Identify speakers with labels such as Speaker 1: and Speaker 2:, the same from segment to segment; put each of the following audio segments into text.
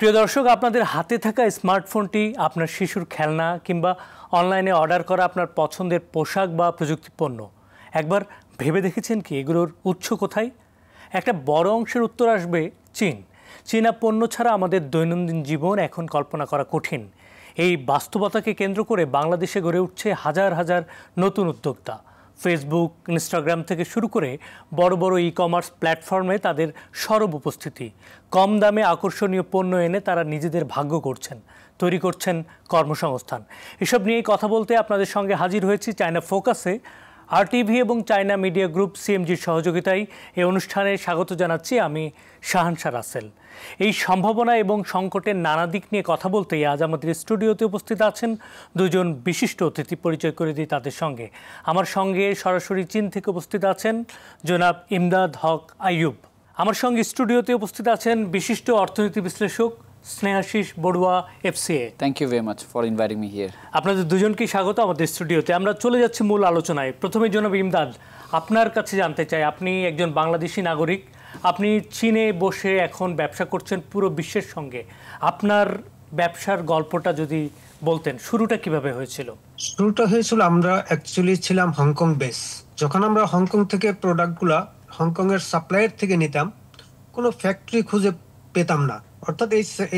Speaker 1: প্রিয় দর্শক, আপনাদের হাতে থাকা স্মার্টফোনটি আপনার শিশুর খেলনা কিংবা অনলাইনে অর্ডার করা আপনার পছন্দের পোশাক বা প্রযুক্তি পণ্য, একবার ভেবে দেখেছেন কি এগুলোর উৎস কোথায়? একটা বড় অংশের উত্তর আসবে চীন। চীনা পণ্য ছাড়া আমাদের দৈনন্দিন জীবন এখন কল্পনা করা কঠিন। এই বাস্তবতাকে কেন্দ্র করে বাংলাদেশে গড়ে উঠছে হাজার হাজার নতুন উদ্যোক্তা। ফেসবুক, ইনস্টাগ্রাম থেকে শুরু করে বড় বড় ই-কমার্স প্ল্যাটফর্মে তাদের সরব উপস্থিতি। কম দামে আকর্ষণীয় পণ্য এনে তারা নিজেদের ভাগ্য করছেন, তৈরি করছেন কর্মসংস্থান। এসব নিয়েই কথা বলতে আপনাদের সঙ্গে হাজির হয়েছি চায়না ফোকাসে। RTV এবং চায়না মিডিয়া গ্রুপ CMGর সহযোগিতায় এই অনুষ্ঠানে স্বাগত জানাচ্ছি আমি শাহানশা রাসেল। এই সম্ভাবনা এবং সংকটের নানা দিক নিয়ে কথা বলতেই আজ আমাদের স্টুডিওতে উপস্থিত আছেন দুজন বিশিষ্ট অতিথি। পরিচয় করে দিই তাদের সঙ্গে। আমার সঙ্গে সরাসরি চীন থেকে উপস্থিত আছেন জনাব ইমদাদ হক আইয়ুব। আমার সঙ্গে স্টুডিওতে উপস্থিত আছেন বিশিষ্ট অর্থনীতি বিশ্লেষক Snehashis Barua, FCA।
Speaker 2: Thank you very much for inviting me here.
Speaker 1: আপনাদের দুজনকেই স্বাগত আমাদের স্টুডিওতে। আমরা চলে যাচ্ছি মূল আলোচনায়। প্রথমে জনাব ইমদাদ, আপনার কাছে জানতে চাই, আপনি একজন বাংলাদেশি নাগরিক, আপনি চীনে বসে এখন ব্যবসা করছেন পুরো বিশ্বের সঙ্গে। আপনার ব্যবসার গল্পটা যদি বলতেন, শুরুটা কিভাবে হয়েছিল?
Speaker 3: শুরুটা হয়েছিল, আমরা অ্যাকচুয়ালি ছিলাম হংকং বেস। যখন আমরা হংকং থেকে প্রোডাক্টগুলা হংকং এর সাপ্লায়ার থেকে নিতাম, কোনো ফ্যাক্টরি খুঁজে পেতাম না। অর্থাৎ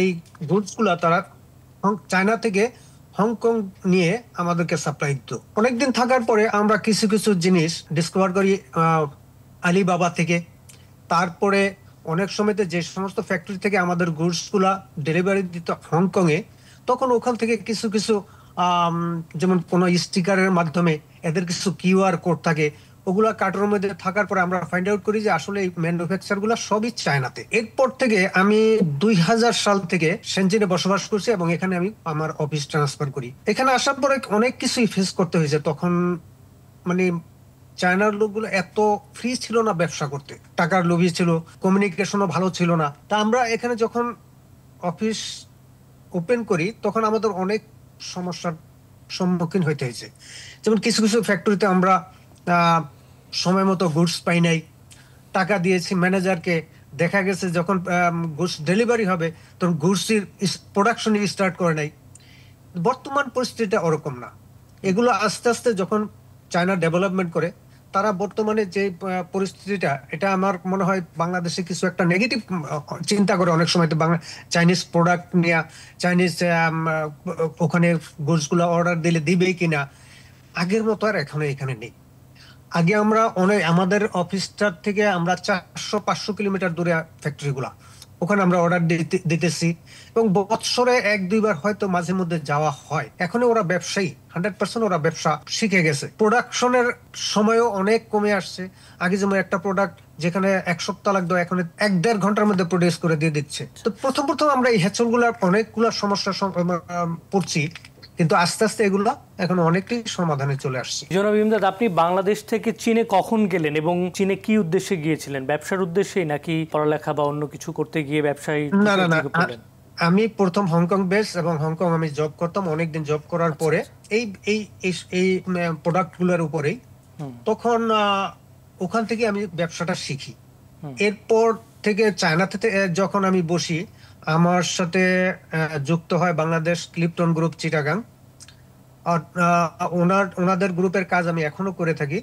Speaker 3: এই গুডসগুলা তারা চায়না থেকে হংকং নিয়ে আমাদেরকে সাপ্লাই দিত। অনেকদিন থাকার পরে আমরা কিছু কিছু জিনিস ডিসকভার করি আলিবাবা থেকে। তারপরে অনেক সময়তে যে সমস্ত ফ্যাক্টরি থেকে আমাদের গুডসগুলা ডেলিভারি দিত হংকং এ, তখন ওখান থেকে কিছু কিছু যেমন কোনো স্টিকারের মাধ্যমে এদের কিছু QR কোড থাকে, ওগুলা কার্টুনের মধ্যে থাকার পরে আমরা ফাইন্ড আউট করি যে আসলে এই ম্যানুফ্যাকচার গুলা সবই চায়নাতে। এরপর থেকে আমি 2000 সাল থেকে শেনজিনে বসবাস করছি এবং এখানে আমি আমার অফিস ট্রান্সফার করি। এখানে আসার পরে অনেক কিছুই ফেস করতে হয়েছে। তখন মানে চায়নার লোকগুলো এত ফ্রি ছিল না ব্যবসা করতে, টাকার লোভী ছিল, কমিউনিকেশনও ভালো ছিল না। তা আমরা এখানে যখন অফিস ওপেন করি তখন আমাদের অনেক সমস্যার সম্মুখীন হইতে হয়েছে। যেমন কিছু কিছু ফ্যাক্টরিতে আমরা সময় মতো গুডস পাই নাই, টাকা দিয়েছি ম্যানেজারকে, দেখা গেছে যখন গুডস ডেলিভারি হবে তখন গুডসের প্রোডাকশন স্টার্ট করে নাই। বর্তমান পরিস্থিতিটা ওরকম না। এগুলো আস্তে আস্তে যখন চায়না ডেভেলপমেন্ট করে, তারা বর্তমানে যে পরিস্থিতিটা, এটা আমার মনে হয় বাংলাদেশে কিছু একটা নেগেটিভ চিন্তা করে অনেক সময়। তো চাইনিজ প্রোডাক্ট নিয়ে চাইনিজ ওখানে গুডসগুলো অর্ডার দিলে দিবেই কিনা, আগের মতো আর এখনো এখানে নেই। আগে আমরা আমাদের অফিসটার থেকে আমরা 400-500 কিলোমিটার দূরে ফ্যাক্টরিগুলা, ওখানে আমরা অর্ডার দিতেছি এবং বছরে 1-2 বার হয়তো মাঝে মধ্যে যাওয়া হয়। এখন ওরা ব্যবসায়ী 100%, ওরা ব্যবসা শিখে গেছে। প্রোডাকশনের সময়ও অনেক কমে আসছে। আগে যেমন একটা প্রোডাক্ট যেখানে 1 সপ্তাহ লাগতো, এখন 1-1.5 ঘন্টার মধ্যে প্রডিউস করে দিয়ে দিচ্ছে। তো প্রথম আমরা এই হ্যাচলগুলার অনেকগুলো সমস্যার পড়ছি, কিন্তু আস্তে আস্তে এগুলো এখন অনেকটাই সমাধানে চলে আসছে।
Speaker 1: জনাব ইমদাদ, আপনি বাংলাদেশ থেকে চীনে কখন গেলেন এবং চীনে কি উদ্দেশ্যে গিয়েছিলেন? ব্যবসার উদ্দেশ্যে নাকি পড়ালেখা বা অন্য কিছু করতে গিয়ে ব্যবসায়ী?
Speaker 3: না, আমি প্রথম হংকং বেস এবং হংকং আমি জব করতাম। অনেকদিন জব করার পরে এই এই এই প্রোডাক্টগুলোর উপরেই তখন ওখান থেকে আমি ব্যবসাটা শিখি। এরপর থেকে চায়না থেকে যখন আমি বসি, আমার সাথে যুক্ত হয় বাংলাদেশ ক্লিপটন গ্রুপ চিটাগাং। ওনাদের গ্রুপের কাজ আমি এখনো করে থাকি।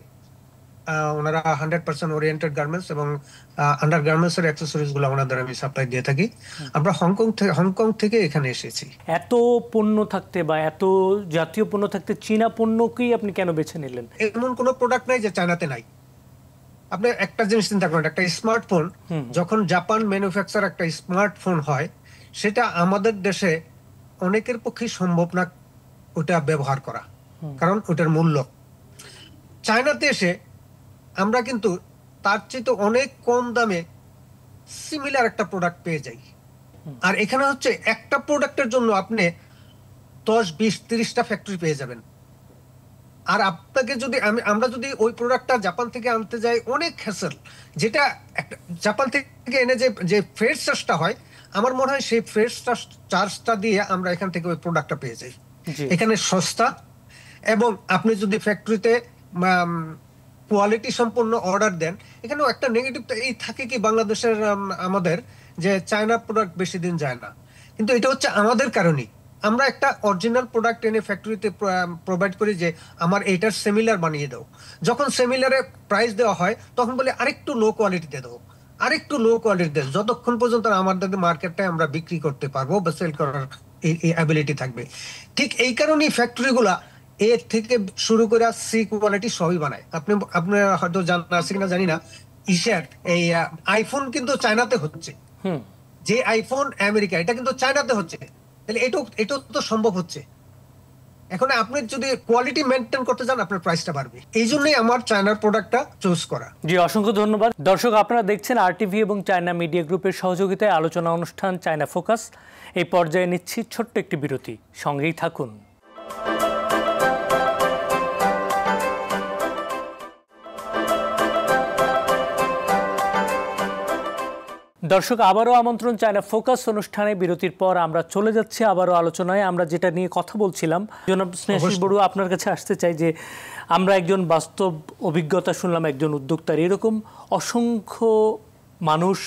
Speaker 3: ওনারা 100% ওরিয়েন্টেড গার্মেন্টস এবং আন্ডার গার্মেন্টস এর অ্যাকসেসরিজ গুলো ওনাদের আমি সাপ্লাই দিয়ে থাকি। আমরা হংকং থেকে এখানে এসেছি।
Speaker 1: এত পণ্য থাকতে বা এত জাতীয় পণ্য থাকতে চীনা পণ্যকেই আপনি কেন বেছে নিলেন?
Speaker 3: এমন কোনো প্রোডাক্ট নাই যে চায়নাতে নাই। আপনি একটা জিনিস চিন্তা করেন, একটা স্মার্টফোন যখন জাপান ম্যানুফ্যাকচার একটা স্মার্টফোন হয়, সেটা আমাদের দেশে অনেকের পক্ষে সম্ভব না ওটা ব্যবহার করা, কারণ ওটার মূল্য। চায়নাতে এসে আমরা কিন্তু তার চেয়ে অনেক কম দামে সিমিলার একটা প্রোডাক্ট পেয়ে যাই। আর এখানে হচ্ছে একটা প্রোডাক্টের জন্য আপনি 10-20-30টা ফ্যাক্টরি পেয়ে যাবেন। আর আপনাকে যদি আমরা যদি ওই প্রোডাক্টটা জাপান থেকে আনতে যাই, অনেক হ্যাসেল। যেটা জাপান থেকে এনে যে ফ্রেট চার্জটা হয়, আমার মনে হয় সেই ফ্রেট চার্জটা দিয়ে আমরা এখান থেকে ওই প্রোডাক্টটা পেয়ে যাই। এখানে সস্তা, এবং আপনি যদি ফ্যাক্টরিতে কোয়ালিটি সম্পন্ন অর্ডার দেন। এখানেও একটা নেগেটিভ এই থাকে কি, বাংলাদেশের আমাদের যে চায়না প্রোডাক্ট বেশি দিন যায় না, কিন্তু এটা হচ্ছে আমাদের কারণেই। আমরা একটা অরিজিনাল প্রোডাক্ট এনে ফ্যাক্টরিতে প্রোভাইড করি যে আমার এটার সিমিলার বানিয়ে দাও। যখন সিমিলারে প্রাইস দেওয়া হয় তখন বলে আরেকটু লো কোয়ালিটিতে দাও, আরেকটু লো কোয়ালিটিতে, যতক্ষণ পর্যন্ত আমাদের মার্কেটটায় আমরা বিক্রি করতে পারবো বা সেল করার এই অ্যাবিলিটি থাকবে। ঠিক এই কারণেই ফ্যাক্টরিগুলা এ থেকে শুরু করে সি কোয়ালিটি সবই বানায়। আপনার হয়তো জানা আছে কিনা জানি না, এই আইফোন কিন্তু চায়নাতে হচ্ছে, যে আইফোন আমেরিকা, এটা কিন্তু চায়নাতে হচ্ছে। তাহলে এটা তো সম্ভব হচ্ছে। এখন আপনি যদি কোয়ালিটি মেনটেন করতে চান আপনার প্রাইসটা বাড়বে। এই জন্যই আমার চায়নার প্রোডাক্টটা চুজ করা।
Speaker 1: জি, অসংখ্য ধন্যবাদ। দর্শক, আপনারা দেখছেন RTV এবং চায়না মিডিয়া গ্রুপের সহযোগিতায় আলোচনা অনুষ্ঠান চায়না ফোকাস। এই পর্যায়ে নিচ্ছি ছোট্ট একটি বিরতি, সঙ্গেই থাকুন। দর্শক, আবারও আমন্ত্রণ চায়না ফোকাস অনুষ্ঠানে। বিরতির পর আমরা চলে যাচ্ছি আবারও আলোচনায়। আমরা যেটা নিয়ে কথা বলছিলাম, জনাব স্নেহাশিস বড়ুয়া, আপনার কাছে আসতে চাই যে আমরা একজন বাস্তব অভিজ্ঞতা শুনলাম একজন উদ্যোক্তার, এরকম অসংখ্য মানুষ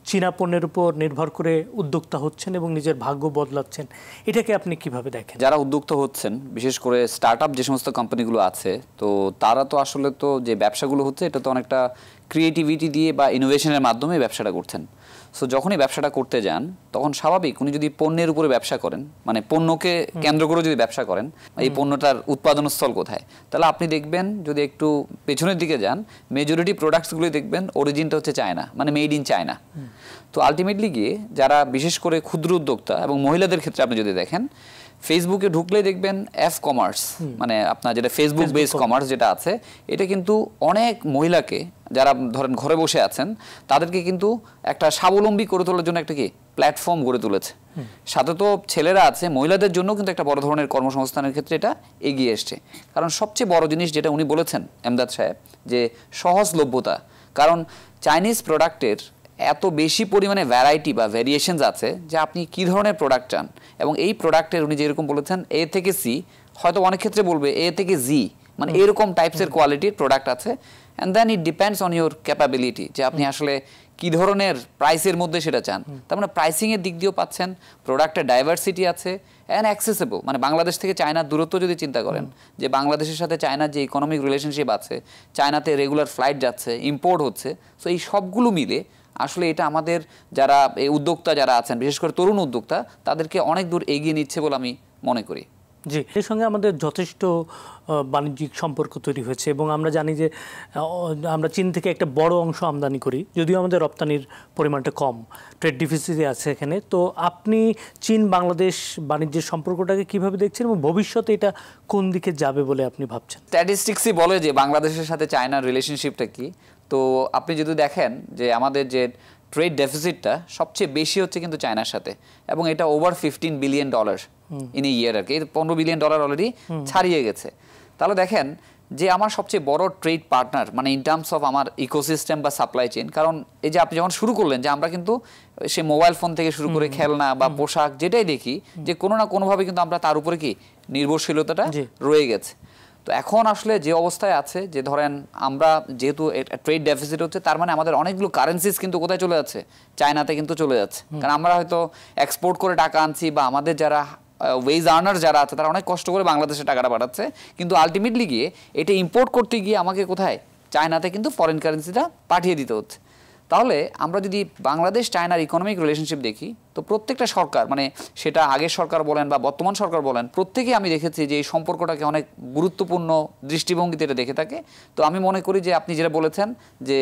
Speaker 1: চীনা পণ্যের উপর নির্ভর করে উদ্যোক্তা হচ্ছেন এবং নিজের ভাগ্য বদলাচ্ছেন। এটাকে আপনি কিভাবে দেখেন?
Speaker 2: যারা উদ্যোক্তা হচ্ছেন, বিশেষ করে স্টার্টআপ যে সমস্ত কোম্পানিগুলো আছে, তো তারা তো আসলে তো যে ব্যবসাগুলো হচ্ছে এটা তো অনেকটা ক্রিয়েটিভিটি দিয়ে বা ইনোভেশনের মাধ্যমে ব্যবসাটা করছেন। সো যখনই ব্যবসাটা করতে যান তখন স্বাভাবিক উনি যদি পণ্যের উপরে ব্যবসা করেন, মানে পণ্যকে কেন্দ্র করে যদি ব্যবসা করেন, এই পণ্যটার উৎপাদনস্থল কোথায়, তাহলে আপনি দেখবেন যদি একটু পেছনের দিকে যান, মেজরিটি প্রোডাক্টসগুলোই দেখবেন অরিজিনটা হচ্ছে চায়না, মানে মেড ইন চায়না। তো আলটিমেটলি গিয়ে যারা বিশেষ করে ক্ষুদ্র উদ্যোক্তা এবং মহিলাদের ক্ষেত্রে আপনি যদি দেখেন, ফেসবুকে ঢুকলেই দেখবেন এফ কমার্স, মানে আপনার যেটা ফেসবুক বেস কমার্স যেটা আছে, এটা কিন্তু অনেক মহিলাকে, যারা ধরেন ঘরে বসে আছেন, তাদেরকে কিন্তু একটা স্বাবলম্বী করে তোলার জন্য একটা কি প্ল্যাটফর্ম গড়ে তুলেছে। সাথে তো ছেলেরা আছে, মহিলাদের জন্য কিন্তু একটা বড় ধরনের কর্মসংস্থানের ক্ষেত্রে এটা এগিয়ে এসছে। কারণ সবচেয়ে বড় জিনিস যেটা উনি বলেছেন এমদাদ সাহেব, যে সহজলভ্যতা। কারণ চাইনিজ প্রোডাক্টের এত বেশি পরিমাণে ভ্যারাইটি বা ভ্যারিয়েশনস আছে যে আপনি কি ধরনের প্রোডাক্ট চান, এবং এই প্রোডাক্টের উনি যেরকম বলেছেন এ থেকে সি, হয়তো অনেক ক্ষেত্রে বলবে এ থেকে জি, মানে এরকম টাইপসের কোয়ালিটির প্রোডাক্ট আছে। And then it depends on your capability, যে আপনি আসলে কি ধরনের প্রাইসের মধ্যে সেটা চান। তার মানে প্রাইসিংয়ের দিক দিয়েও পাচ্ছেন, প্রোডাক্টের ডাইভার্সিটি আছে, অ্যান্ড অ্যাক্সেসেবল। মানে বাংলাদেশ থেকে চায়নার দূরত্ব যদি চিন্তা করেন, যে বাংলাদেশের সাথে চায়নার যে ইকোনমিক রিলেশনশিপ আছে, চায়নাতে রেগুলার ফ্লাইট যাচ্ছে, ইম্পোর্ট হচ্ছে, সো এই সবগুলো মিলে আসলে এটা আমাদের যারা এই উদ্যোক্তা যারা আছেন, বিশেষ করে তরুণ উদ্যোক্তা, তাদেরকে অনেক দূর এগিয়ে নিচ্ছে বলে আমি মনে করি।
Speaker 1: জি, এর সঙ্গে আমাদের যথেষ্ট বাণিজ্যিক সম্পর্ক তৈরি হয়েছে এবং আমরা জানি যে আমরা চীন থেকে একটা বড় অংশ আমদানি করি, যদিও আমাদের রপ্তানির পরিমাণটা কম, ট্রেড ডিফিসিট আছে এখানে। তো আপনি চীন বাংলাদেশ বাণিজ্যের সম্পর্কটাকে কিভাবে দেখছেন এবং ভবিষ্যতে এটা কোন দিকে যাবে বলে আপনি ভাবছেন?
Speaker 2: স্ট্যাটিস্টিক্সই বলে যে বাংলাদেশের সাথে চায়নার রিলেশনশিপটা কি। তো আপনি যদি দেখেন যে আমাদের যে ট্রেড ডেফিসিটটা সবচেয়ে বেশি হচ্ছে কিন্তু চায়নার সাথে, এবং এটা ওভার $15 বিলিয়ন ইন এ ইয়ার আর কি, $15 বিলিয়ন অলরেডি ছাড়িয়ে গেছে। তাহলে দেখেন যে আমার সবচেয়ে বড় ট্রেড পার্টনার, মানে ইন টার্মস অফ আমার ইকোসিস্টেম বা সাপ্লাই চেইন। কারণ এই যে আপনি যখন শুরু করলেন যে আমরা কিন্তু সে মোবাইল ফোন থেকে শুরু করে খেলনা বা পোশাক যেটাই দেখি, যে কোনো না কোনোভাবে কিন্তু আমরা তার উপরে কি নির্ভরশীলতাটা রয়ে গেছে। তো এখন আসলে যে অবস্থায় আছে, যে ধরেন আমরা যেহেতু ট্রেড ডেফিসিট হচ্ছে, তার মানে আমাদের অনেকগুলো কারেন্সিস কিন্তু কোথায় চলে যাচ্ছে, চায়নাতে কিন্তু চলে যাচ্ছে। কারণ আমরা হয়তো এক্সপোর্ট করে টাকা আনছি, বা আমাদের যারা ওয়েজ আর্নার যারা আছে তারা অনেক কষ্ট করে বাংলাদেশে টাকাটা পাঠাচ্ছে, কিন্তু আলটিমেটলি গিয়ে এটা ইম্পোর্ট করতে গিয়ে আমাকে কোথায়, চায়নাতে কিন্তু ফরেন কারেন্সিটা পাঠিয়ে দিতে হচ্ছে। তাহলে আমরা যদি বাংলাদেশ চায়নার ইকোনমিক রিলেশনশিপ দেখি, তো প্রত্যেকটা সরকার, মানে সেটা আগের সরকার বলেন বা বর্তমান সরকার বলেন, প্রত্যেকেই আমি দেখেছি যে এই সম্পর্কটাকে অনেক গুরুত্বপূর্ণ দৃষ্টিভঙ্গিতে এটা দেখে থাকে। তো আমি মনে করি যে আপনি যেটা বলেছেন, যে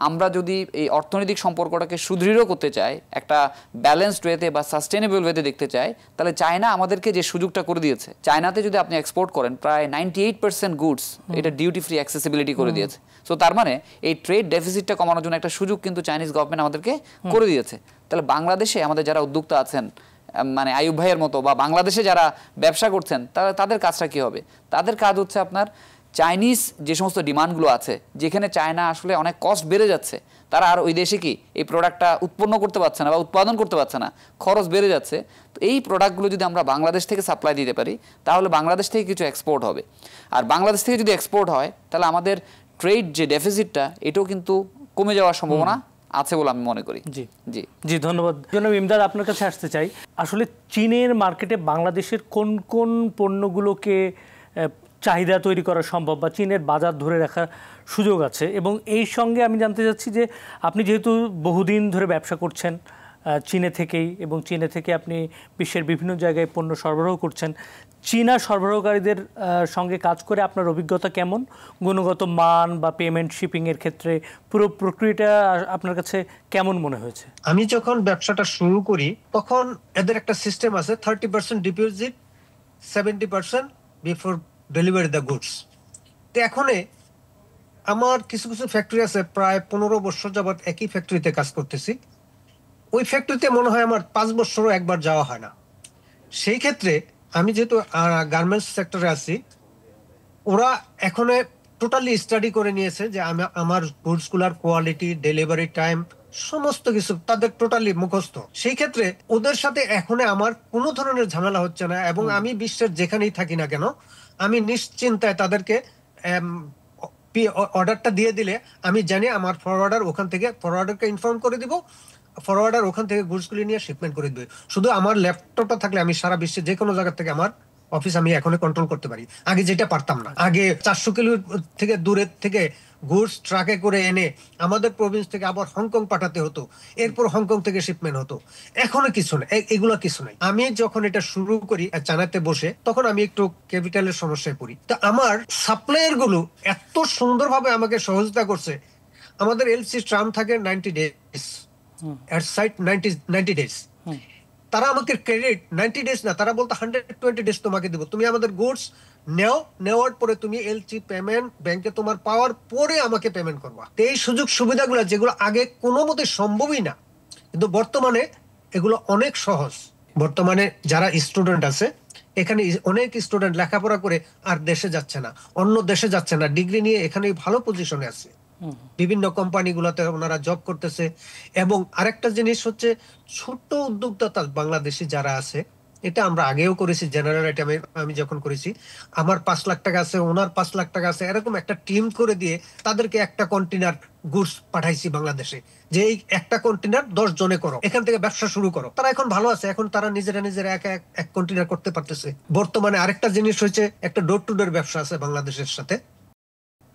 Speaker 2: আমরা যদি এই অর্থনৈতিক সম্পর্কটাকে সুদৃঢ় করতে চাই, একটা ব্যালেন্সড ওয়েতে বা সাস্টেনেবল ওয়েতে দেখতে চাই, তাহলে চায়না আমাদেরকে যে সুযোগটা করে দিয়েছে, চায়নাতে যদি আপনি এক্সপোর্ট করেন প্রায় 98% গুডস এটা ডিউটি ফ্রি অ্যাক্সেসিবিলিটি করে দিয়েছে। সো তার মানে এই ট্রেড ডেফিসিটটা কমানোর জন্য একটা সুযোগ কিন্তু চাইনিজ গভর্নমেন্ট আমাদেরকে করে দিয়েছে। তাহলে বাংলাদেশে আমাদের যারা উদ্যোক্তা আছেন, মানে আয়ুব ভাইয়ের মতো, বা বাংলাদেশে যারা ব্যবসা করছেন, তাদের কাজটা কী হবে? তাদের কাজ হচ্ছে আপনার চাইনিজ যে সমস্ত ডিমান্ডগুলো আছে, যেখানে চায়না আসলে অনেক কস্ট বেড়ে যাচ্ছে, তারা আর ওই দেশে কি এই প্রোডাক্টটা উৎপন্ন করতে পারছে না বা উৎপাদন করতে পারছে না, খরচ বেড়ে যাচ্ছে। তো এই প্রোডাক্টগুলো যদি আমরা বাংলাদেশ থেকে সাপ্লাই দিতে পারি, তাহলে বাংলাদেশ থেকে কিছু এক্সপোর্ট হবে। আর বাংলাদেশ থেকে যদি এক্সপোর্ট হয়, তাহলে আমাদের ট্রেড যে ডেফিসিটটা, এটাও কিন্তু কমে যাওয়ার সম্ভাবনা আছে বলে আমি মনে করি।
Speaker 1: জি
Speaker 2: জি
Speaker 1: জি, ধন্যবাদ। জনাব ইমদাদ, আপনার কাছে আসতে চাই, আসলে চীনের মার্কেটে বাংলাদেশের কোন কোন পণ্যগুলোকে চাহিদা তৈরি করা সম্ভব বা চীনের বাজার ধরে রাখার সুযোগ আছে? এবং এই সঙ্গে আমি জানতে চাচ্ছি যে আপনি যেহেতু বহুদিন ধরে ব্যবসা করছেন চীনে থেকেই, এবং চীনে থেকে আপনি বিশ্বের বিভিন্ন জায়গায় পণ্য সরবরাহ করছেন, চীনা সরবরাহকারীদের সঙ্গে কাজ করে আপনার অভিজ্ঞতা কেমন? গুণগত মান বা পেমেন্ট শিপিংয়ের ক্ষেত্রে পুরো প্রক্রিয়াটা আপনার কাছে কেমন মনে হয়েছে?
Speaker 3: আমি যখন ব্যবসাটা শুরু করি তখন এদের একটা সিস্টেম আছে, 30% deposit, 70% before delivery the goods. তো এখন আমার কিছু কিছু ফ্যাক্টরি আছে, প্রায় 15 বছর যাবত একই ফ্যাক্টরিতে কাজ করতেছি। ওই ফ্যাক্টরিতে মনে হয় আমার 5 বছরও একবার যাওয়া হয় না। সেই ক্ষেত্রে আমি যেহেতু গার্মেন্টস সেক্টরে আছি, ওরা এখন টোটালি স্টাডি করে নিয়েছে যে আমার গুডসগুলার কোয়ালিটি, ডেলিভারি টাইম, সমস্ত কিছু তাদের টোটালি মুখস্থ। সেই ক্ষেত্রে ওদের সাথে এখন আমার কোনো ধরনের ঝামেলা হচ্ছে না, এবং আমি বিশ্বের যেখানেই থাকি না কেন আমি নিশ্চিন্তায় তাদেরকে অর্ডারটা দিয়ে দিলে আমি জানি আমার ফরওয়ার্ডার ওখান থেকে, ফরওয়ার্ডারকে ইনফর্ম করে দিব, ফরওয়ার্ডার ওখান থেকে গুডসগুলি নিয়ে শিপমেন্ট করে দিবে। শুধু আমার ল্যাপটপটা থাকলে আমি সারা বিশ্বে যে কোনো জায়গা থেকে আমার অফিস আমি এখন কন্ট্রোল করতে পারি। আগে যেটা পারতাম না। আগে 400 কিলো থেকে দূরের থেকে গুডস ট্রাকে করে এনে আমাদের প্রভিন্স থেকে আবার হংকং পাঠাতে হতো, এরপর হংকং থেকে শিপমেন্ট হতো। এখনো কিছু নেই, এগুলো কিছু নেই। আমি যখন এটা শুরু করি চায়নাতে বসে, তখন আমি একটু ক্যাপিটালের সমস্যায় পড়ি। তো আমার সাপ্লায়ার গুলো এত সুন্দরভাবে আমাকে সহযোগিতা করছে। আমাদের এলসি টার্ম থাকে 90 ডেজ, এট সাইট 90 ডেজ। তারা আমাকে ক্রেডিট 90 ডেজ না, তারা বলতো 120 ডেজ তোমাকে দেবো, তুমি আমাদের গুডস নেওয়ার পরে তুমি এলসি পেমেন্ট ব্যাংকে তোমার পাওয়ার পরে আমাকে পেমেন্ট করবা। এই সুযোগ সুবিধাগুলো যেগুলো আগে কোনো মতে সম্ভবই না, কিন্তু বর্তমানে এগুলো অনেক সহজ। বর্তমানে যারা স্টুডেন্ট আছে, এখানে অনেক স্টুডেন্ট লেখাপড়া করে আর দেশে যাচ্ছে না, অন্য দেশে যাচ্ছে না, ডিগ্রি নিয়ে এখানে ভালো পজিশনে আছে, বিভিন্ন কোম্পানিগুলোতে ওনারা জব করতেছে। এবং আরেকটা জিনিস হচ্ছে, ছোট উদ্যোক্তা বাংলাদেশি যারা আছে, এটা আমরা আগেও করেছি, জেনারেল আইটেমে আমি যখন করেছি, আমার 5 লাখ টাকা আছে, ওনার 5 লাখ টাকা আছে, এরকম একটা টিম করে দিয়ে তাদেরকে একটা কন্টেনার গুডস পাঠাইছি বাংলাদেশে, যে এই একটা কন্টেনার 10 জনে করো, এখান থেকে ব্যবসা শুরু করো। তারা এখন ভালো আছে, এখন তারা নিজেরা এক কন্টেনার করতে পারতেছে। বর্তমানে আরেকটা জিনিস হচ্ছে, একটা ডোর টু ডোর ব্যবসা আছে বাংলাদেশের সাথে,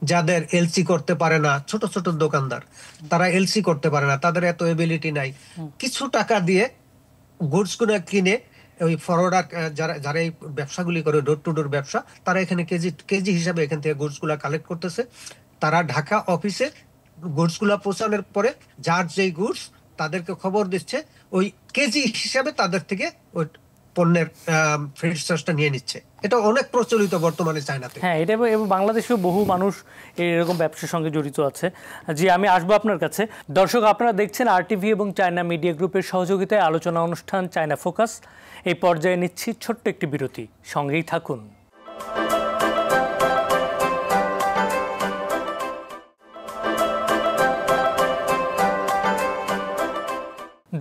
Speaker 3: যাদের এলসি করতে পারে না, ছোট ছোট দোকানদার, তারা এলসি করতে পারে না, তাদের এত এবিলিটি নাই, কিছু টাকা দিয়ে গুডস গুলো কিনে ওই ফরওয়ার্ডার যারা এই ব্যবসাগুলি করে, ডোর টু ডোর ব্যবসা, তারা এখানে কেজি হিসাবে এখান থেকে গুডস গুলা কালেক্ট করতেছে। তারা ঢাকা অফিসে গুডস গুলা পৌঁছানোর পরে যার যেই গুডস তাদেরকে খবর দিচ্ছে, ওই কেজি হিসাবে তাদের থেকে ওই পণ্যের ফ্রেড চার্জটা নিয়ে নিচ্ছে। এটা অনেক প্রচলিত বর্তমানে চায়নাতে।
Speaker 1: হ্যাঁ, এটা এবং বাংলাদেশেও বহু মানুষ এরকম ব্যবসার সঙ্গে জড়িত আছে। জি, আমি আসবো আপনার কাছে। দর্শক, আপনারা দেখছেন RTV এবং চায়না মিডিয়া গ্রুপের সহযোগিতায় আলোচনা অনুষ্ঠান চায়না ফোকাস। এই পর্যায়ে নিচ্ছি ছোট্ট একটি বিরতি, সঙ্গেই থাকুন।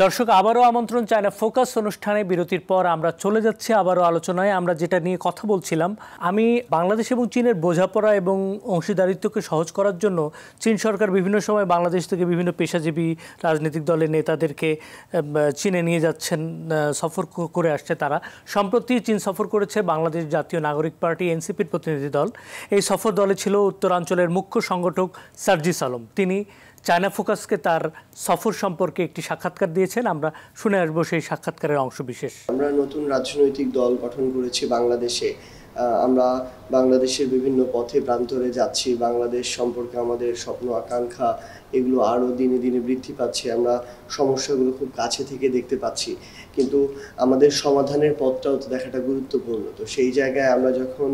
Speaker 1: দর্শক, আবারও আমন্ত্রণ চায়না ফোকাস অনুষ্ঠানে। বিরতির পর আমরা চলে যাচ্ছি আবারও আলোচনায়। আমরা যেটা নিয়ে কথা বলছিলাম, আমি বাংলাদেশ এবং চীনের বোঝাপড়া এবং অংশীদারিত্বকে সহজ করার জন্য চীন সরকার বিভিন্ন সময় বাংলাদেশ থেকে বিভিন্ন পেশাজীবী রাজনৈতিক দলের নেতাদেরকে চীনে নিয়ে যাচ্ছেন, সফর করে আসছে তারা। সম্প্রতি চীন সফর করেছে বাংলাদেশ জাতীয় নাগরিক পার্টি এনসিপির প্রতিনিধি দল। এই সফর দলে ছিল উত্তরাঞ্চলের মুখ্য সংগঠক সার্জিস আলম। তিনি চায়না ফোকাসকে তার সফর সম্পর্কে একটি সাক্ষাৎকার দিয়েছেন। আমরা শুনে আসবো সেই সাক্ষাৎকারের অংশ বিশেষ।
Speaker 4: আমরা নতুন রাজনৈতিক দল গঠন করেছি বাংলাদেশে। আমরা বাংলাদেশের বিভিন্ন পথে প্রান্তরে যাচ্ছি। বাংলাদেশ সম্পর্কে আমাদের স্বপ্ন আকাঙ্ক্ষা এগুলো আরও দিনে দিনে বৃদ্ধি পাচ্ছে। আমরা সমস্যাগুলো খুব কাছে থেকে দেখতে পাচ্ছি, কিন্তু আমাদের সমাধানের পথটাও তো দেখাটা গুরুত্বপূর্ণ। তো সেই জায়গায় আমরা যখন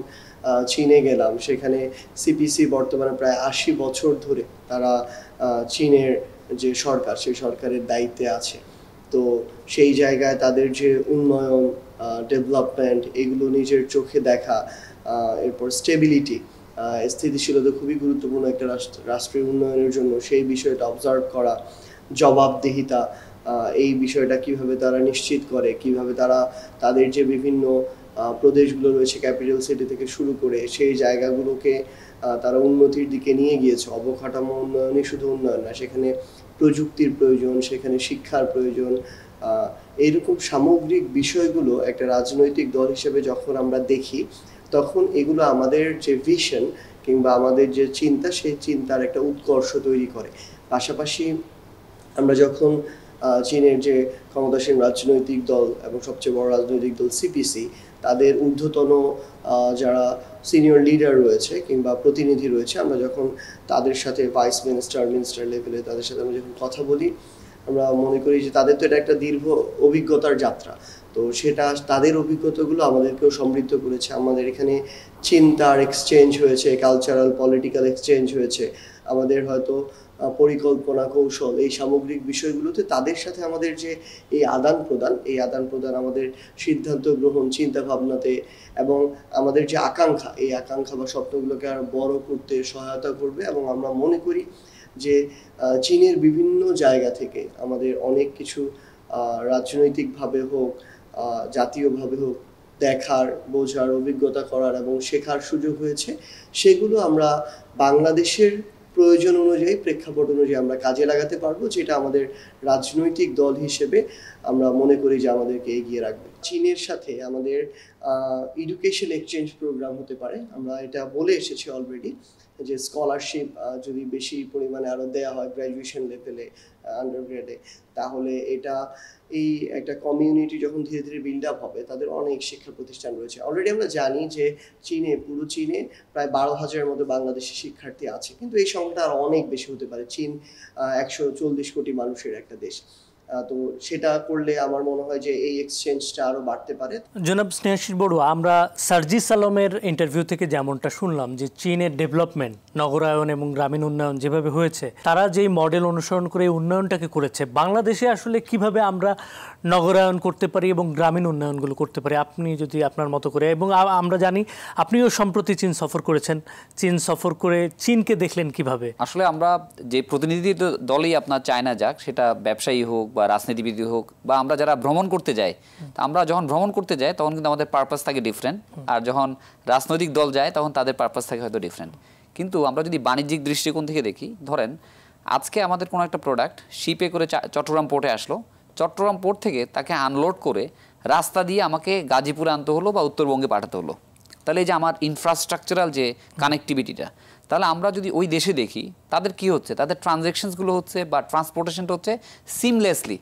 Speaker 4: চীনে গেলাম, সেখানে সিপিসি বর্তমানে প্রায় 80 বছর ধরে তারা চীনের যে সরকার, সেই সরকারের দায়িত্বে আছে। তো সেই জায়গায় তাদের যে উন্নয়ন, ডেভেলপমেন্ট, এগুলো নিজের চোখে দেখা, এরপর স্টেবিলিটি, স্থিতিশীলতা খুবই গুরুত্বপূর্ণ একটা রাষ্ট্রের উন্নয়নের জন্য। সেই বিষয়টা অবজার্ভ করা, জবাবদিহিতা, এই বিষয়টা কিভাবে তারা নিশ্চিত করে, কিভাবে তারা তাদের যে বিভিন্ন প্রদেশগুলো রয়েছে, ক্যাপিটাল সিটি থেকে শুরু করে, সেই জায়গাগুলোকে তারা উন্নতির দিকে নিয়ে গিয়েছে। অবকাঠামো উন্নয়নই শুধু উন্নয়ন না, সেখানে প্রযুক্তির প্রয়োজন, সেখানে শিক্ষার প্রয়োজন, এইরকম সামগ্রিক বিষয়গুলো একটা রাজনৈতিক দল হিসেবে যখন আমরা দেখি, তখন এগুলো আমাদের যে ভিশন কিংবা আমাদের যে চিন্তা, সেই চিন্তার একটা উৎকর্ষ তৈরি করে। পাশাপাশি আমরা যখন চীনের যে ক্ষমতাসীন রাজনৈতিক দল এবং সবচেয়ে বড় রাজনৈতিক দল সিপিসি, তাদের ঊর্ধ্বতন যারা সিনিয়র লিডার রয়েছে কিংবা প্রতিনিধি রয়েছে, আমরা যখন তাদের সাথে ভাইস মিনিস্টার লেভেলে তাদের সাথে আমরা যখন কথা বলি, আমরা মনে করি যে তাদের তো এটা একটা দীর্ঘ অভিজ্ঞতার যাত্রা। তো সেটা তাদের অভিজ্ঞতাগুলো আমাদেরকেও সমৃদ্ধ করেছে। আমাদের এখানে চিন্তার এক্সচেঞ্জ হয়েছে, কালচারাল পলিটিক্যাল এক্সচেঞ্জ হয়েছে। আমাদের হয়তো পরিকল্পনা, কৌশল, এই সামগ্রিক বিষয়গুলোতে তাদের সাথে আমাদের যে এই আদান প্রদান আমাদের সিদ্ধান্ত গ্রহণ, চিন্তা ভাবনাতে এবং আমাদের যে আকাঙ্ক্ষা, এই আকাঙ্ক্ষা বা স্বপ্নগুলোকে আর বড় করতে সহায়তা করবে। এবং আমরা মনে করি যে চীনের বিভিন্ন জায়গা থেকে আমাদের অনেক কিছু রাজনৈতিকভাবে হোক, জাতীয়ভাবে হোক, দেখার, বোঝার, অভিজ্ঞতা করার এবং শেখার সুযোগ হয়েছে। সেগুলো আমরা বাংলাদেশের প্রয়োজন অনুযায়ী, প্রেক্ষাপট অনুযায়ী আমরা কাজে লাগাতে পারবো, যেটা আমাদের রাজনৈতিক দল হিসেবে আমরা মনে করি যে আমাদেরকে এগিয়ে রাখবে। চীনের সাথে আমাদের এডুকেশন এক্সচেঞ্জ প্রোগ্রাম হতে পারে। আমরা এটা বলে এসেছি অলরেডি যে স্কলারশিপ যদি বেশি পরিমাণে আরও দেওয়া হয় গ্র্যাজুয়েশন লেভেলে, আন্ডারগ্রেডে, তাহলে এটা এই একটা কমিউনিটি যখন ধীরে ধীরে বিল্ড আপ হবে, তাদের অনেক শিক্ষা প্রতিষ্ঠান রয়েছে। অলরেডি আমরা জানি যে পুরো চীনে প্রায় 12,000-এর মতো বাংলাদেশি শিক্ষার্থী আছে, কিন্তু এই সংখ্যাটা আরও অনেক বেশি হতে পারে। চীন 140 কোটি মানুষের একটা দেশ। তো সেটা করলে আমার মনে হয় যে এই এক্সচেঞ্জটা আরো বাড়তে পারে।
Speaker 1: জনাব স্নেহাশিস বড়ুয়া, আমরা সার্জিস আলমের ইন্টারভিউ থেকে যেমনটা শুনলাম যে চীনের ডেভেলপমেন্ট, নগরায়ন এবং গ্রামীণ উন্নয়ন যেভাবে হয়েছে, তারা যেই মডেল অনুসরণ করে উন্নয়নটাকে করেছে, বাংলাদেশে আসলে কিভাবে আমরা নগরায়ন করতে পারি এবং গ্রামীণ উন্নয়নগুলো করতে পারি, আপনি যদি আপনার মতো করে। এবং আমরা জানি আপনিও সম্প্রতি চীন সফর করেছেন, চীন সফর করে চীনকে দেখলেন কিভাবে?
Speaker 2: আসলে আমরা যে প্রতিনিধি দলই আপনার চায়না যাক, সেটা ব্যবসায়ী হোক বা রাজনীতিবিদ হোক বা আমরা যারা ভ্রমণ করতে যাই, আমরা যখন ভ্রমণ করতে যাই তখন কিন্তু আমাদের পারপাস থাকে ডিফারেন্ট, আর যখন রাজনৈতিক দল যায় তখন তাদের পারপাস থাকে হয়তো ডিফারেন্ট। কিন্তু আমরা যদি বাণিজ্যিক দৃষ্টিকোণ থেকে দেখি, ধরেন আজকে আমাদের কোনো একটা প্রোডাক্ট শিপে করে চট্টগ্রাম পোর্টে আসলো, চট্টগ্রাম পোর্ট থেকে তাকে আনলোড করে রাস্তা দিয়ে আমাকে গাজীপুরে আনতে হলো বা উত্তরবঙ্গে পাঠাতে হলো। তাহলে এই যে আমার ইনফ্রাস্ট্রাকচারাল যে কানেক্টিভিটিটা, তাহলে আমরা যদি ওই দেশে দেখি তাদের কি হচ্ছে, তাদের ট্রানজ্যাকশনসগুলো হচ্ছে বা ট্রান্সপোর্টেশনটা হচ্ছে সিমলেসলি।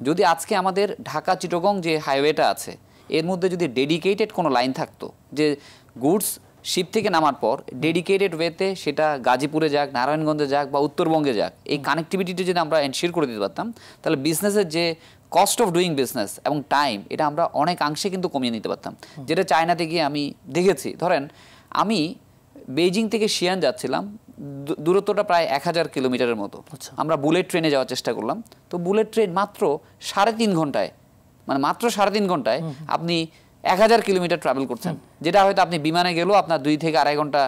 Speaker 2: যদি আজকে আমাদের ঢাকা চিটাগং যে হাইওয়েটা আছে, এর মধ্যে যদি ডেডিকেটেড কোনো লাইন থাকতো, যে গুডস শিপ থেকে নামার পর ডেডিকেটেড ওয়েতে সেটা গাজীপুরে যাক, নারায়ণগঞ্জে যাক বা উত্তরবঙ্গে যাক, এই কানেক্টিভিটিটা যদি আমরা এনশিওর করে দিতে পারতাম, তাহলে বিজনেসের যে কস্ট অফ ডুইং বিজনেস এবং টাইম, এটা আমরা অনেকাংশে কিন্তু কমিয়ে নিতে পারতাম। যেটা চায়নাতে গিয়ে আমি দেখেছি। ধরেন আমি বেইজিং থেকে শিয়ান যাচ্ছিলাম, দূরত্বটা প্রায় 1000 কিলোমিটারের মতো। আমরা বুলেট ট্রেনে যাওয়ার চেষ্টা করলাম, তো বুলেট ট্রেন মাত্র 3.5 ঘন্টায়, মানে মাত্র 3.5 ঘন্টায় আপনি 1000 কিলোমিটার ট্রাভেল করছেন, যেটা হয়তো আপনি বিমানে গেলেও আপনার 2 থেকে 2.5 ঘন্টা,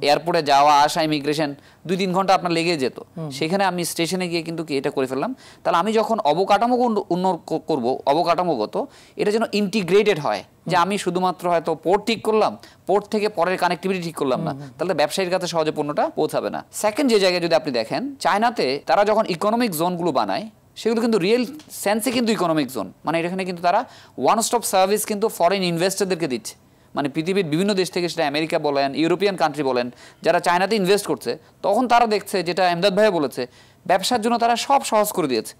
Speaker 2: এয়ারপোর্টে যাওয়া আসা, ইমিগ্রেশন 2-3 ঘন্টা আপনার লেগে যেত। সেখানে আমি স্টেশনে গিয়ে কিন্তু এটা করে ফেললাম। তাহলে আমি যখন অবকাঠামো উন্নয়ন করবো, অবকাঠামোগত, এটা যেন ইন্টিগ্রেটেড হয়, যে আমি শুধুমাত্র হয়তো পোর্ট ঠিক করলাম, পোর্ট থেকে পরের কানেক্টিভিটি ঠিক করলাম না, তাহলে ব্যবসায়ীর কাছে সহজে পণ্যটা পৌঁছাবে না। সেকেন্ড যে জায়গায় যদি আপনি দেখেন, চায়নাতে তারা যখন ইকোনমিক জোনগুলো বানায়, সেগুলো কিন্তু রিয়েল সেন্সে কিন্তু ইকোনমিক জোন, মানে এখানে কিন্তু তারা ওয়ান স্টপ সার্ভিস কিন্তু ফরেন ইনভেস্টরদেরকে দিচ্ছে। মানে পৃথিবীর বিভিন্ন দেশ থেকে, সেটা আমেরিকা বলেন, ইউরোপিয়ান কান্ট্রি বলেন, যারা চায়নাতে ইনভেস্ট করছে, তখন তারা দেখছে, যেটা এমদাদ ভাই বলেছে, ব্যবসার জন্য তারা সব সহজ করে দিয়েছে।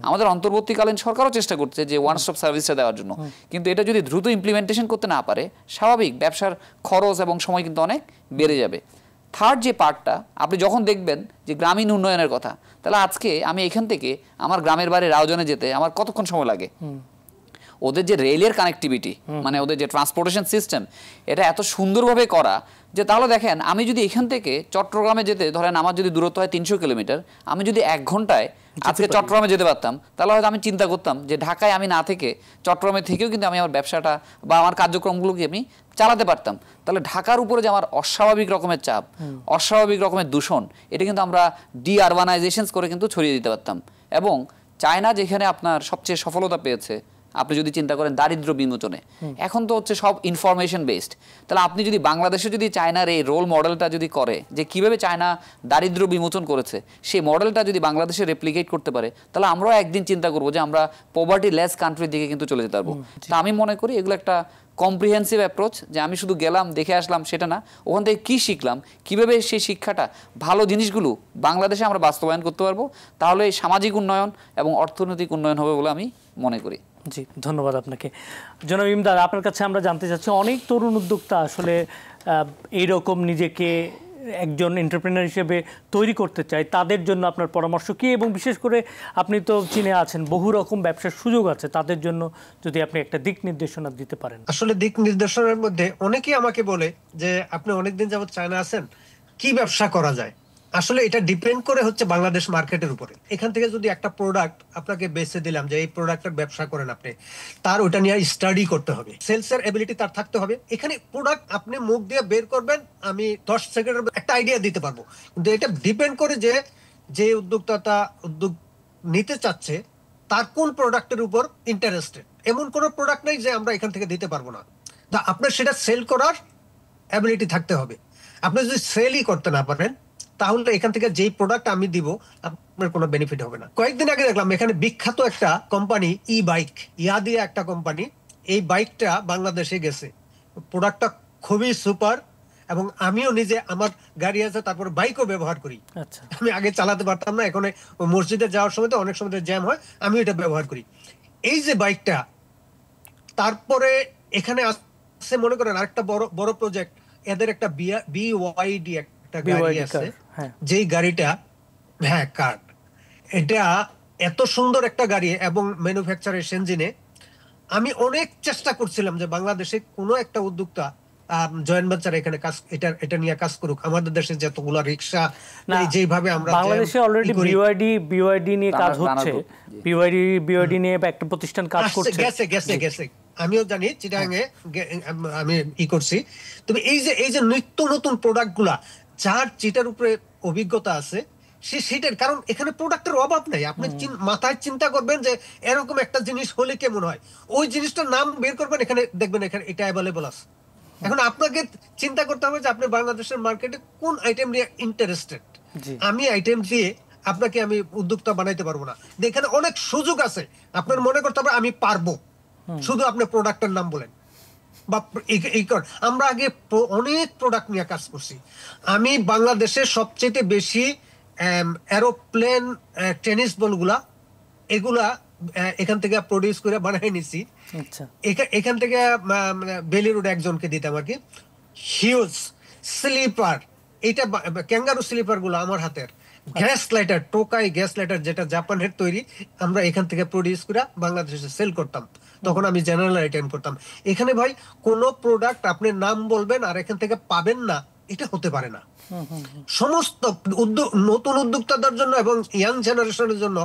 Speaker 2: আমাদের অন্তর্বর্তীকালীন সরকারও চেষ্টা করছে যে ওয়ান স্টপ সার্ভিসটা দেওয়ার জন্য, কিন্তু এটা যদি দ্রুত ইমপ্লিমেন্টেশন করতে না পারে, স্বাভাবিক ব্যবসার খরচ এবং সময় কিন্তু অনেক বেড়ে যাবে। থার্ড যে পার্টটা, আপনি যখন দেখবেন যে গ্রামীণ উন্নয়নের কথা, তাহলে আজকে আমি এখান থেকে আমার গ্রামের বাড়ি রাউজানে যেতে আমার কতক্ষণ সময় লাগে? ওদের যে রেলের কানেক্টিভিটি, মানে ওদের যে ট্রান্সপোর্টেশন সিস্টেম, এটা এত সুন্দরভাবে করা যে, তাহলে দেখেন আমি যদি এখান থেকে চট্টগ্রামে যেতে, ধরেন আমার যদি দূরত্ব হয় 300 কিলোমিটার, আমি যদি 1 ঘন্টায় আজকে চট্টগ্রামে যেতে পারতাম, তাহলে হয়তো আমি চিন্তা করতাম যে ঢাকায় আমি না থেকে চট্টগ্রামে থেকেও কিন্তু আমি আমার ব্যবসাটা বা আমার কার্যক্রমগুলোকে আমি চালাতে পারতাম। তাহলে ঢাকার উপরে যে আমার অস্বাভাবিক রকমের চাপ, অস্বাভাবিক রকমের দূষণ, এটা কিন্তু আমরা ডিআরবানাইজেশন করে কিন্তু ছড়িয়ে দিতে পারতাম। এবং চায়না যেখানে আপনার সবচেয়ে সফলতা পেয়েছে আপনি যদি চিন্তা করেন দারিদ্র্য বিমোচনে, এখন তো হচ্ছে সব ইনফরমেশন বেসড। তাহলে আপনি যদি বাংলাদেশে যদি চায়নার এই রোল মডেলটা যদি করে যে কিভাবে চায়না দারিদ্র্য বিমোচন করেছে, সেই মডেলটা যদি বাংলাদেশে রেপ্লিকেট করতে পারে, তাহলে আমরাও একদিন চিন্তা করবো যে আমরা পভার্টি লেস কান্ট্রির দিকে কিন্তু চলে যেতে পারবো। তা আমি মনে করি এগুলো একটা কম্প্রিহেন্সিভ অ্যাপ্রোচ, যে আমি শুধু গেলাম দেখে আসলাম সেটা না, ওখান থেকে কী শিখলাম, কীভাবে সেই শিক্ষাটা ভালো জিনিসগুলো বাংলাদেশে আমরা বাস্তবায়ন করতে পারবো, তাহলে এই সামাজিক উন্নয়ন এবং অর্থনৈতিক উন্নয়ন হবে বলে আমি মনে করি।
Speaker 1: জি, ধন্যবাদ আপনাকে। জনাব ইমদাদ, আপনার কাছে আমরা জানতে চাচ্ছি, অনেক তরুণ উদ্যোক্তা আসলে এইরকম নিজেকে একজন এন্টারপ্রেনার হিসেবে তৈরি করতে চায়, তাদের জন্য আপনার পরামর্শ কী? এবং বিশেষ করে আপনি তো চীনে আছেন, বহু রকম ব্যবসার সুযোগ আছে, তাদের জন্য যদি আপনি একটা দিক নির্দেশনা দিতে পারেন।
Speaker 3: আসলে দিক নির্দেশনার মধ্যে অনেকেই আমাকে বলে যে আপনি অনেকদিন যাবত চায়না আছেন, কি ব্যবসা করা যায়। আসলে এটা ডিপেন্ড করে হচ্ছে বাংলাদেশ মার্কেটের উপরে। এখান থেকে যদি একটা প্রোডাক্ট আপনাকে বেচে দিলাম যে এই প্রোডাক্টের ব্যবসা করেন আপনি, তার ওটা নিয়ে স্টাডি করতে হবে, সেলসের এবিলিটি তার থাকতে হবে। এখানে প্রোডাক্ট আপনি মুখ দিয়ে বের করবেন, আমি 10 সেকেন্ডের একটা আইডিয়া দিতে পারবো, কিন্তু এটা ডিপেন্ড করে যে উদ্যোক্তা উদ্যোগ নিতে চাচ্ছে তার কোন প্রোডাক্টের উপর ইন্টারেস্টেড। এমন কোন প্রোডাক্ট নেই যে আমরা এখান থেকে দিতে পারবো না, তা আপনার সেটা সেল করার এবিলিটি থাকতে হবে। আপনি যদি সেলই করতে না পারেন, তাহলে এখান থেকে যেই প্রোডাক্ট আমি দিব আপনার কোনো বেনিফিট হবে না। কয়েকদিন আগে দেখলাম এখানে বিখ্যাত একটা কোম্পানি, ই বাইক, ইয়াদিয়া একটা কোম্পানি, এই বাইকটা বাংলাদেশে গেছে। প্রোডাক্টটা খুবই সুপার, এবং আমিও নিজে, আমার গাড়ি আছে, তারপরে বাইকও ব্যবহার করি।
Speaker 1: আচ্ছা,
Speaker 3: আমি আগে চালাতে পারতাম না, এখন মসজিদে যাওয়ার সময় তো অনেক সময় জ্যাম হয়, আমি এটা ব্যবহার করি। এই যে বাইকটা, তারপরে এখানে আছে মনে করেন আরেকটা বড় প্রজেক্ট, এদের একটা BYD একটা গাড়ি আছে, যেই গাড়িটা, হ্যাঁ কার্ড, এটা এত সুন্দর একটা গাড়ি এবং ম্যানুফ্যাকচারের সেনজিনে। আমি অনেক চেষ্টা করছিলাম যে বাংলাদেশে কোনো একটা উদ্যোক্তা জয়েন্ট ভেঞ্চার এখানে কাজ, এটা নিয়ে কাজ করুক। আমাদের দেশে যতগুলো রিকশা, যেভাবে আমরা
Speaker 1: বাংলাদেশে অলরেডি BYD নিয়ে কাজ হচ্ছে, BYD নিয়ে একটা প্রতিষ্ঠান কাজ করছে,
Speaker 3: গেছে আমিও জানি, চিটাগাঙে আমি করছি। তবে এই যে নিত্য নতুন প্রোডাক্ট গুলা, যার যেটার উপরে অভিজ্ঞতা আছে সেটার, কারণ এখানে প্রোডাক্টের অভাব নাই। আপনি মাথায় চিন্তা করবেন যে এরকম একটা জিনিস হলে কেমন হয়, ওই জিনিসটার নাম বের করবেন, এখানে দেখবেন এখানে এটা অ্যাভেলেবল আছে। এখন আপনাকে চিন্তা করতে হবে যে আপনি বাংলাদেশের মার্কেটে কোন আইটেম নিয়ে ইন্টারেস্টেড। আমি আইটেম দিয়ে আপনাকে আমি উদ্যোক্তা বানাইতে পারবো না। এখানে অনেক সুযোগ আছে, আপনার মনে করতে হবে আমি পারবো, শুধু আপনি প্রোডাক্টের নাম বলেন। বা আমরা আগে অনেক প্রোডাক্ট নিয়ে কাজ করছি। আমি বাংলাদেশের সবচেয়ে বেশি এরোপ্লেন টেনিস বলগুলা, এগুলা এখান থেকে প্রডিউস করে বানাই নিছি। এখান থেকে বেলি রোড একজনকে দিতাম আর কি। হিউজ স্লিপার, এটা ক্যাঙ্গারু স্লিপার গুলো আমার হাতের। গ্যাস লাইটার, টোকাই গ্যাস লাইটার, যেটা জাপানের তৈরি, আমরা এখান থেকে প্রডিউস করে বাংলাদেশে সেল করতাম। তখন আমি জেনারেল আইটেম করতাম। এখানে ভাই কোন প্রোডাক্ট আপনি নাম বলবেন আর এখান থেকে পাবেন না, এটা হতে পারে না। সমস্ত নতুন উদ্যোক্তাদের জন্য এবং ইয়াং জেনারেশনের জন্য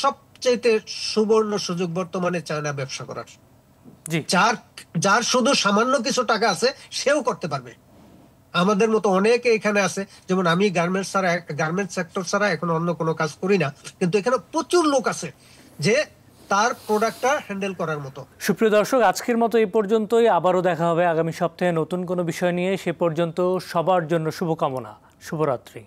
Speaker 3: সবচেয়ে সুবর্ণ সুযোগ বর্তমানে চায়না ব্যবসা করার। যার শুধু সামান্য কিছু টাকা আছে সেও করতে পারবে। আমাদের মতো অনেকে এখানে আছে, যেমন আমি গার্মেন্টস সেক্টর ছাড়া এখন অন্য কোনো কাজ করি না, কিন্তু এখানে প্রচুর লোক আছে যে তার প্রোডাক্টটা হ্যান্ডেল করার মতো।
Speaker 1: সুপ্রিয় দর্শক, আজকের মতো এই পর্যন্তই। আবারও দেখা হবে আগামী সপ্তাহে নতুন কোনো বিষয় নিয়ে। সে পর্যন্ত সবার জন্য শুভকামনা। শুভরাত্রি।